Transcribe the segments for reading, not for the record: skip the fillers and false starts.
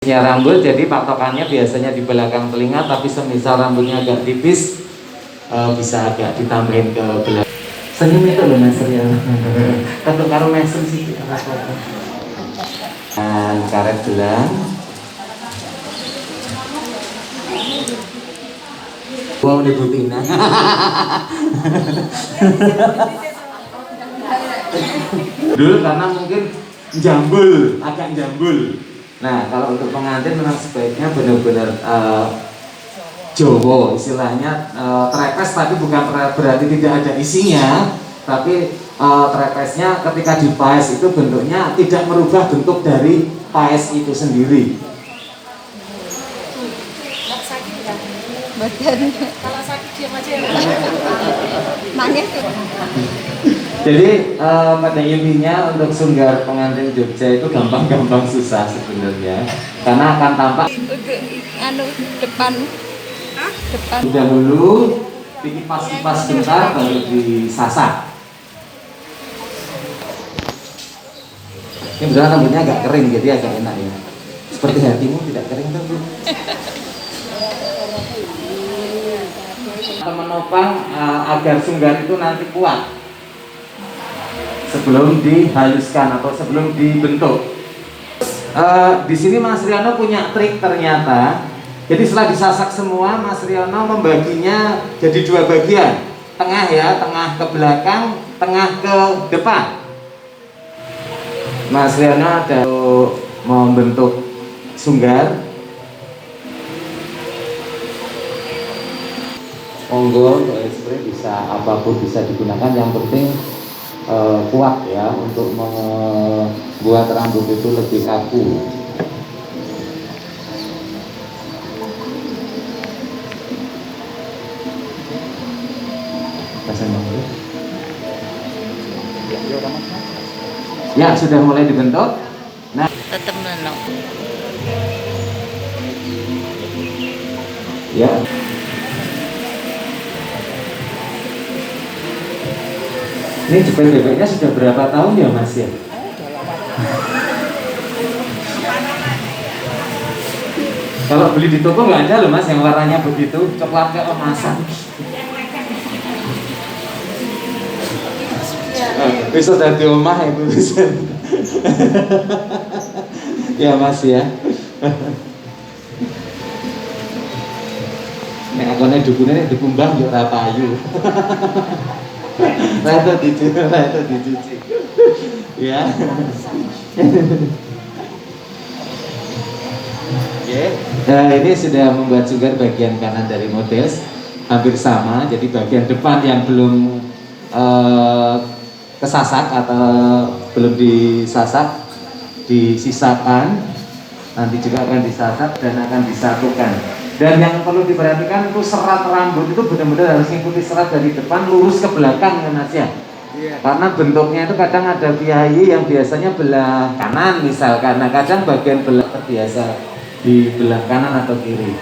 Ya rambut, jadi patokannya biasanya di belakang telinga, tapi semisal rambutnya agak tipis bisa agak ditambahin ke belakang. Senyum itu loh mas ya. Kalau karo mesem sih. Dan karet gelang. Wow, di Butina. Dulu karena mungkin jambul, agak jambul. Nah, kalau untuk pengantin memang sebaiknya benar-benar Jowo, istilahnya trepes, tapi bukan berarti tidak ada isinya, tapi trepesnya ketika dipaes itu bentuknya tidak merubah bentuk dari paes itu sendiri. Kalau sakit diam aja ya. Jadi pada intinya untuk sunggar pengantin Jogja itu gampang-gampang susah sebenarnya, karena akan tampak depan. dahulu dikipas-kipas bentar baru disasak. Ini beneran rambutnya agak kering jadi agak enak ya. Seperti hatimu tidak kering kan Bu? Menopang agar sunggar itu nanti kuat sebelum dihaluskan atau sebelum dibentuk. Di sini Mas Riono punya trik ternyata. Jadi setelah disasak semua, Mas Riono membaginya jadi dua bagian, tengah ya, tengah ke belakang, tengah ke depan. Mas Riono ada membentuk sunggar. Monggo untuk spray bisa apapun bisa digunakan, yang penting kuat ya untuk membuat rambut itu lebih kaku. Ya sudah mulai dibentuk. Nah, Tetap menok. ya. Ini jepit bebeknya sudah berapa tahun ya Mas ya? Kalau beli di toko nggak ada loh Mas yang warnanya begitu, coklat keemasan. Bisa dari rumah ya Bu. Ya Mas ya. Nek akone dukune dikumbang yo ora payu. Rata dicuci. Ya. Oke. Nah, ini sudah membuat sunggar bagian kanan dari model hampir sama. Jadi bagian depan yang belum kesasak atau belum disasak disisakan, nanti juga akan disasak dan akan disatukan. Dan yang perlu diperhatikan itu serat rambut itu benar-benar harus mengikuti serat dari depan lurus ke belakang ya Mas ya. Karena bentuknya itu kadang ada piyayi yang biasanya belah kanan misalkan, nah kadang bagian belah terbiasa di belah kanan atau kiri.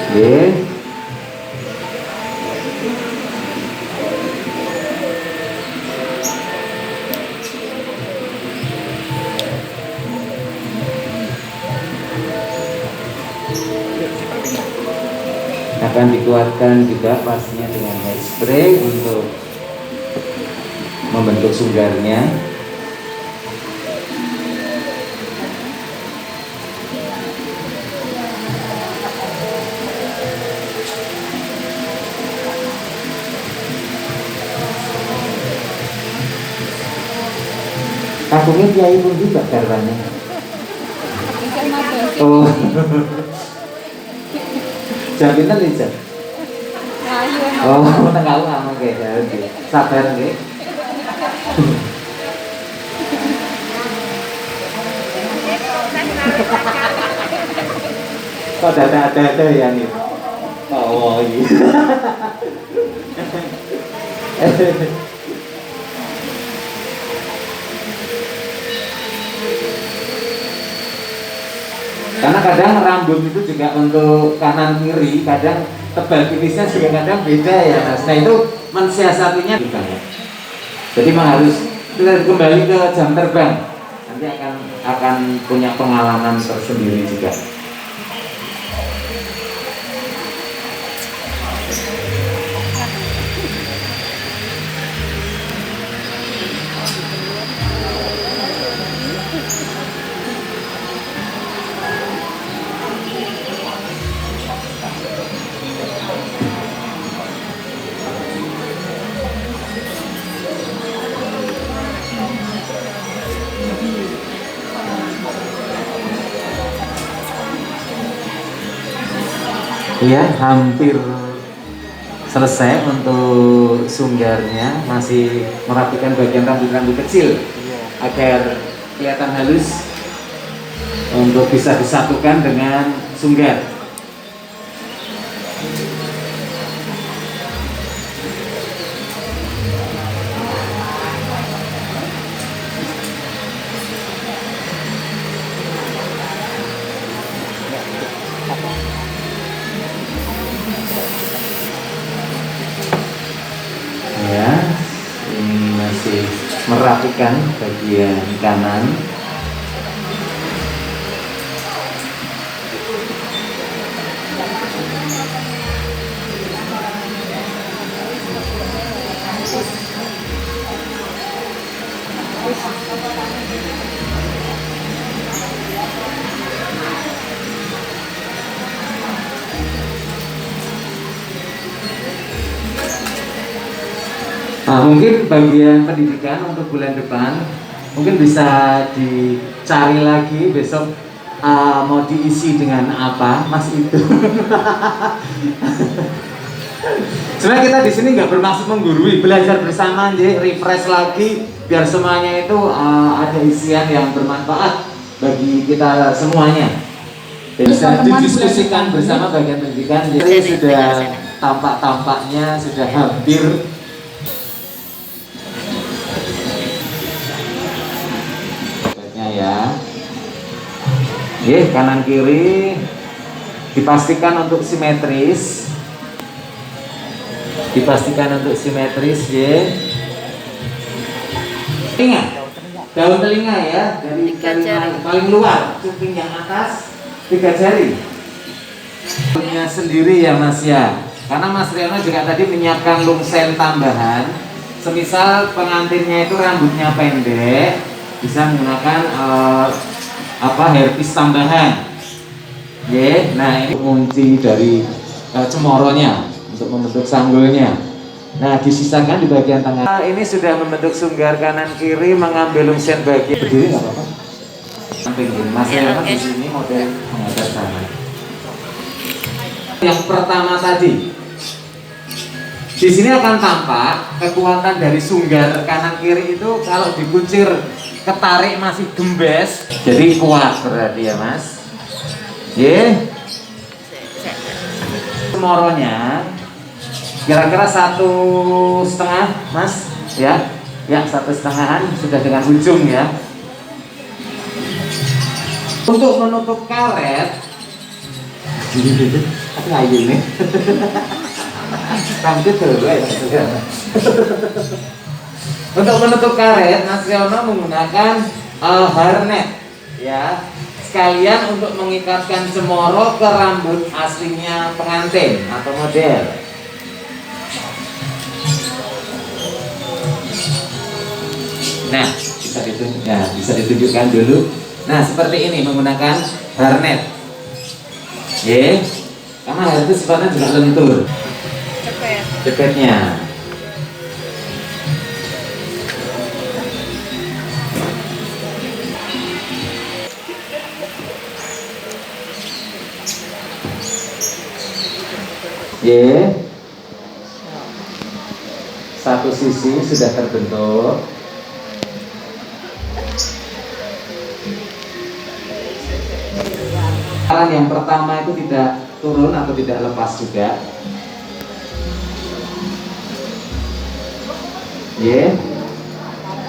Oke. Akan dikuatkan juga pastinya dengan hairspray untuk membentuk sunggarnya. Kakungnya kiai pun juga karena. Oh. Jam pinten iki, Jam? Oh, tengah lama oke. Sabar nggih. Kok ada ya nih. Oh iya. Karena kadang rambut itu juga untuk kanan kiri, kadang tebal tipisnya juga kadang beda ya Mas. Nah itu mensiasatinya juga ya. Jadi memang harus kita kembali ke jam terbang. Nanti akan punya pengalaman tersendiri juga. Iya, hampir selesai untuk sunggarnya, masih merapikan bagian rambut-rambut kecil agar kelihatan halus untuk bisa disatukan dengan sunggar. Ya, ini masih merapikan bagian kanan. Nah, mungkin bagian pendidikan untuk bulan depan mungkin bisa dicari lagi besok, mau diisi dengan apa, Mas itu. Sebenarnya kita di sini nggak bermaksud menggurui, belajar bersama, jadi refresh lagi biar semuanya itu ada isian yang bermanfaat bagi kita semuanya. Bisa didiskusikan bersama bagian pendidikan. Jadi sudah tampak-tampaknya sudah hampir. Ya, oke, kanan kiri dipastikan untuk simetris, ya. Daun telinga ya, dari paling luar, kuping yang atas 3 jari. Punya sendiri ya Mas ya, karena Mas Riono juga tadi menyiapkan lungsen tambahan. Semisal pengantinnya itu rambutnya pendek, bisa menggunakan hairpiece tambahan. Ya, nah ini kunci dari cemoronya untuk membentuk sanggulnya. Nah, disisakan di bagian tengah. Ini sudah membentuk sunggar kanan kiri, mengambil lungsen bagian berdiri nggak apa-apa. Mas Riono di sini model menghadap sana. Yang pertama tadi, di sini akan tampak kekuatan dari sunggar kanan kiri itu kalau dikuncir ketarik masih gembes, jadi kuat berarti ya Mas. Semoronya kira-kira 1,5 Mas ya, 1,5-an sudah dengan ujung ya. Untuk menutup karet, ayo nih, rambut dulu ya. Untuk menutup karet, Mas Riono menggunakan harnet ya, sekalian untuk mengikatkan cemoro ke rambut aslinya pengantin atau model. Nah, bisa ditunjukkan dulu. Nah, seperti ini menggunakan harnet. Karena harnet itu sifatnya juga lentur. Cepetnya. Satu sisi sudah terbentuk. Yang pertama itu tidak turun atau tidak lepas juga.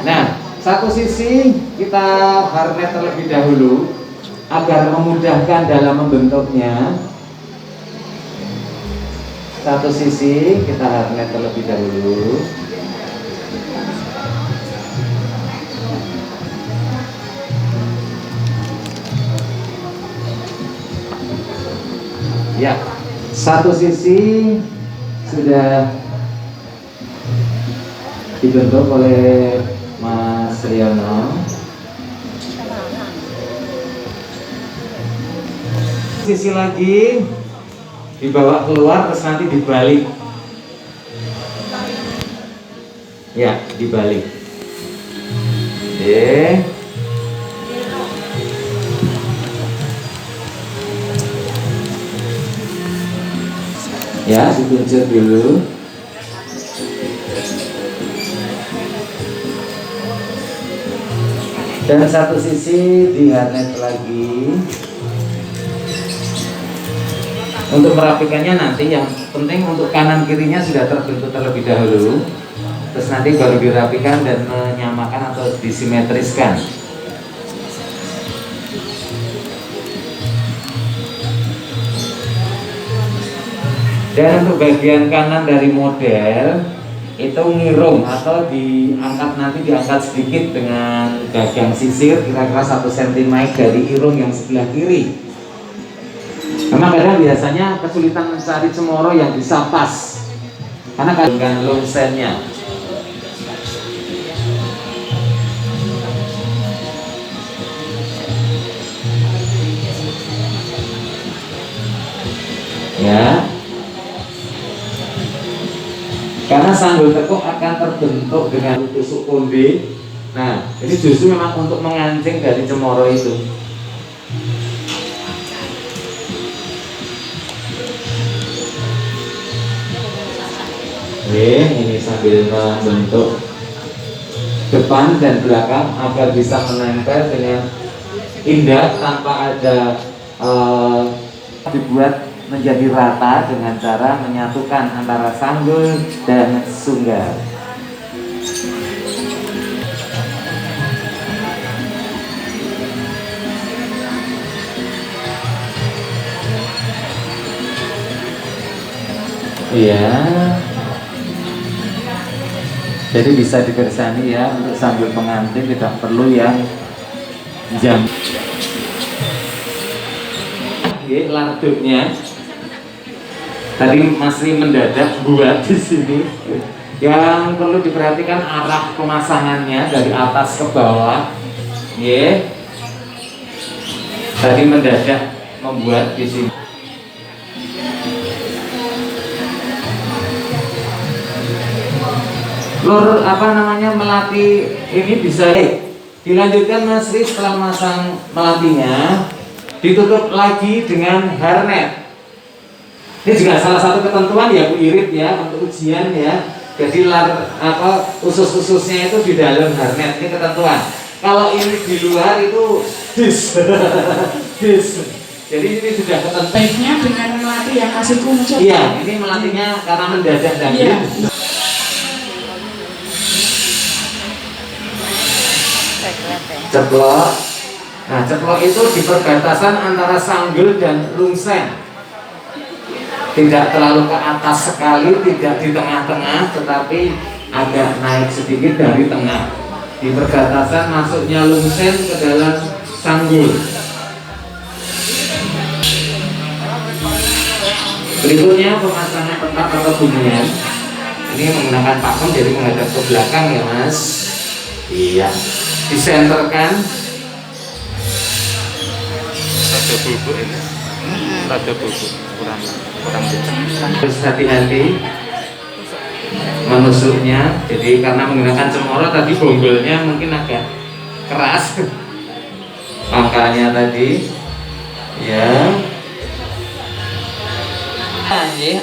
Nah, satu sisi kita harnet terlebih dahulu agar memudahkan dalam membentuknya. Satu sisi kita harnet terlebih dahulu. Ya, satu sisi sudah dibentuk oleh Mas Riono. Sisi lagi dibawa keluar terus nanti dibalik. Ya, dibalik. Oke. Ya, ditunjuk dulu. Dan satu sisi di harness lagi. Untuk merapikannya nanti yang penting untuk kanan kirinya sudah terbentuk terlebih dahulu. Terus nanti baru dirapikan dan menyamakan atau disimetriskan. Dan untuk bagian kanan dari model itu ngirung atau diangkat sedikit dengan gagang sisir kira-kira 1 cm dari irung yang sebelah kiri. Karena kadang biasanya kesulitan mencari cemoro yang bisa pas karena kadang longsennya. Ya, karena sanggul tekuk akan terbentuk dengan tusuk konde. Nah, ini justru memang untuk mengancing dari cemoro itu. Oke, ini sambil membentuk depan dan belakang agar bisa menempel dengan indah tanpa ada dibuat menjadi rata dengan cara menyatukan antara sanggul dan sunggal. Iya. Jadi bisa dikersani ya untuk sambil pengantin, tidak perlu yang jam. Lardutnya tadi Mas Ri mendadak buat di sini. Yang perlu diperhatikan arah pemasangannya dari atas ke bawah. Tadi mendadak membuat di sini. Lur melatih ini bisa dilanjutkan Mas Ri setelah masang melatinya, ditutup lagi dengan harnet. Ini juga salah satu ketentuan ya Bu Irit ya untuk ujian ya. Jadi usus-ususnya itu di dalam harnet, ini ketentuan. Kalau ini di luar itu dis. Jadi ini sudah ketentuan. Baiknya dengan melatih yang kasih kunci. Iya, ini melatihnya karena mendadak dan ceplok. Nah, ceplok itu di perbatasan antara sanggul dan lungsen. Tidak terlalu ke atas sekali, tidak di tengah-tengah, tetapi agak naik sedikit dari tengah. Di perbatasan masuknya lungsen ke dalam sanggul. Berikutnya pemasangan petak atau bunian. Ini menggunakan pakem jadi menghadap ke belakang ya Mas. Iya. Disenterkan. Rada bulbul ini. Rada bulbul kurang kencang. Terus hati-hati menusuknya. Jadi karena menggunakan cemoro tadi bonggolnya mungkin agak keras. Pangkalnya tadi. Ya.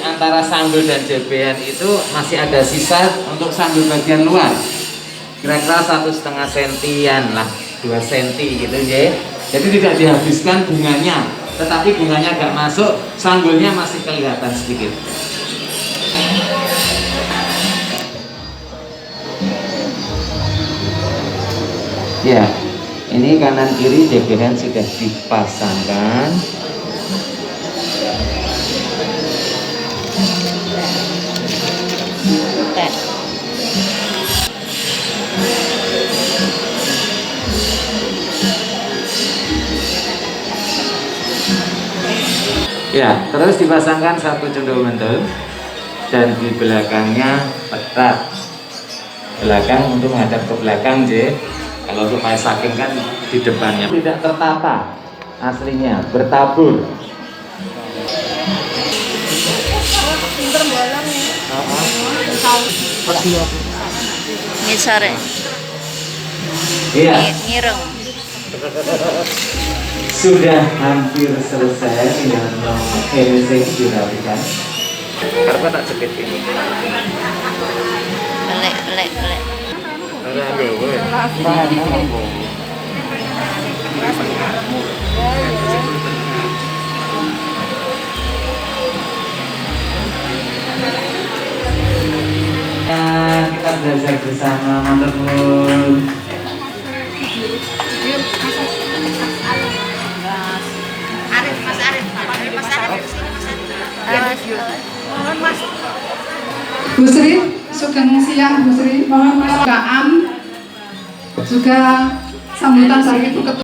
Antara sanggul dan jebean itu masih ada sisa untuk sanggul bagian luar. Kira-kira 1,5 sentian lah, 2 senti gitu ya. Jadi tidak dihabiskan bunganya, tetapi bunganya agak masuk, sanggulnya masih kelihatan sedikit. Ya, ini kanan kiri jebean sudah dipasangkan. Ya, terus dipasangkan satu cendol mendel dan di belakangnya petak. Belakang untuk menghadap ke belakang, J. Kalau supaya saking kan di depannya tidak tertata aslinya, bertabur. Pinter bolong ya. Ngisor ya. Iya, Ngireng. sudah hampir selesai, tinggal finishing dirapikan. Karena tak jepit ini. Belek. Ada gue. Kita belajar bersama, matur nuwun. Bu Sri, sugeng siang Bu Sri, mohon maaf juga sambutan dari Ibu Ketua.